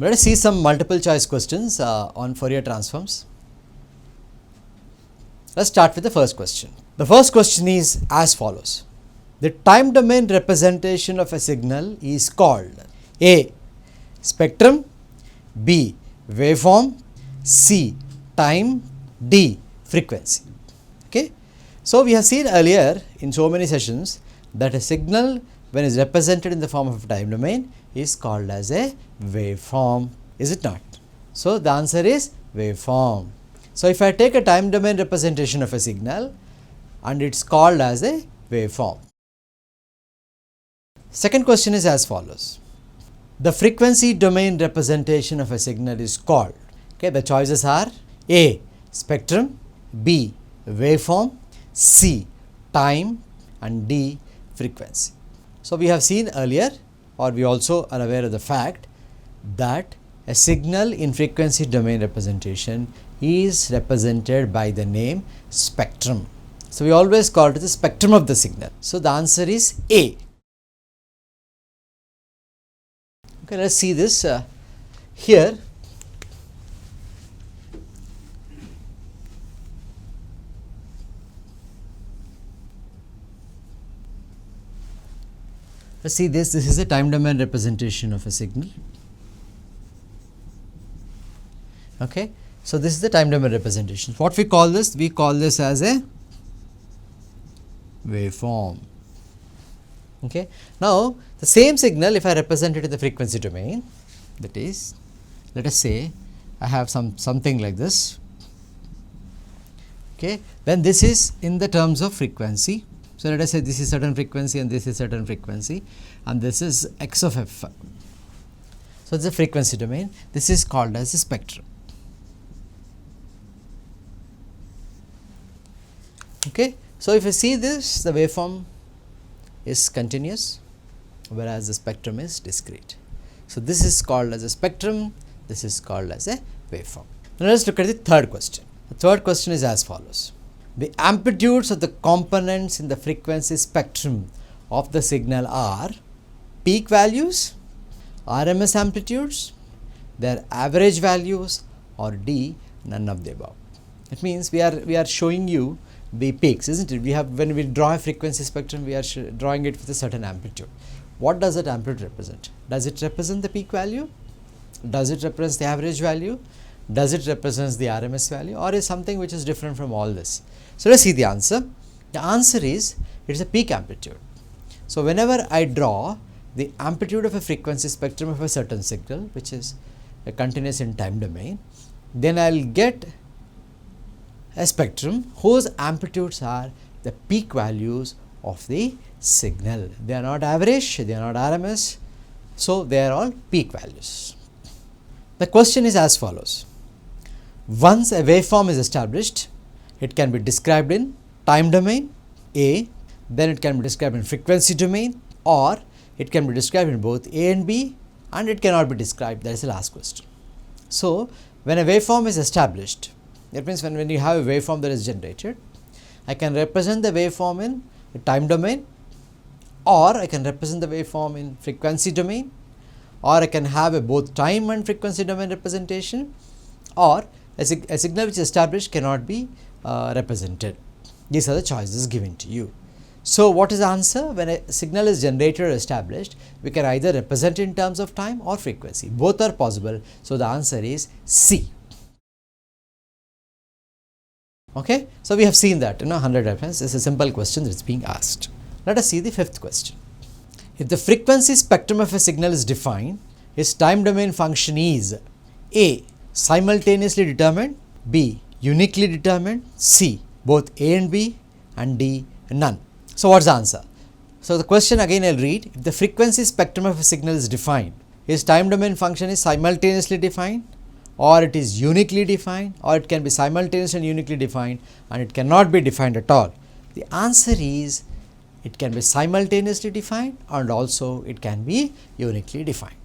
Let us see some multiple choice questions on Fourier transforms. Let's start with the first question. The first question is as follows. The time domain representation of a signal is called A. Spectrum, B. Waveform, C. Time, D. Frequency. Okay. So, we have seen earlier in so many sessions that a signal when is represented in the form of a time domain is called as a waveform, is it not? So, the answer is waveform. So, if I take a time domain representation of a signal and it is called as a waveform. Second question is as follows. The frequency domain representation of a signal is called. Okay, the choices are A. Spectrum, B. Waveform, C. Time, and D. Frequency. So, we have seen earlier, or we also are aware of the fact that a signal in frequency domain representation is represented by the name spectrum. So, we always call it the spectrum of the signal. So, the answer is A. Okay, let us see this here. Let us see this. This is a time domain representation of a signal. Okay. So, this is the time domain representation. What we call this? We call this as a waveform. Okay. Now, the same signal if I represent it in the frequency domain, that is, let us say I have something like this. Okay. Then this is in the terms of frequency. So, let us say this is certain frequency and this is certain frequency and this is x of f. So, it is a frequency domain. This is called as a spectrum. Okay. So, if you see this, the waveform is continuous whereas the spectrum is discrete. So, this is called as a spectrum, this is called as a waveform. Now, let us look at the third question. The third question is as follows. The amplitudes of the components in the frequency spectrum of the signal are peak values, RMS amplitudes, their average values, or D, none of the above. It means we are showing you the peaks, isn't it? We have, when we draw a frequency spectrum, we are drawing it with a certain amplitude. What does that amplitude represent? Does it represent the peak value? Does it represent the average value? Does it represent the RMS value, or is something which is different from all this? So, let us see the answer. The answer is it is a peak amplitude. So, whenever I draw the amplitude of a frequency spectrum of a certain signal which is a continuous in time domain, then I will get a spectrum whose amplitudes are the peak values of the signal. They are not average, they are not RMS, so they are all peak values. The question is as follows. Once a waveform is established, it can be described in time domain A, then it can be described in frequency domain, or it can be described in both A and B, and it cannot be described. That is the last question. So, when a waveform is established, that means when you have a waveform that is generated, I can represent the waveform in a time domain, or I can represent the waveform in frequency domain, or I can have a both time and frequency domain representation, or a signal which is established cannot be represented. These are the choices given to you. So, what is the answer? When a signal is generated or established, we can either represent it in terms of time or frequency. Both are possible. So, the answer is C. Okay. So, we have seen that 100 reference is a simple question that is being asked. Let us see the fifth question. If the frequency spectrum of a signal is defined, its time domain function is A. Simultaneously determined, B. Uniquely determined, C. Both A and B, and D. None. So, what is the answer? So, the question again I will read. If the frequency spectrum of a signal is defined, its time domain function is simultaneously defined, or it is uniquely defined, or it can be simultaneously and uniquely defined, and it cannot be defined at all. The answer is it can be simultaneously defined and also it can be uniquely defined.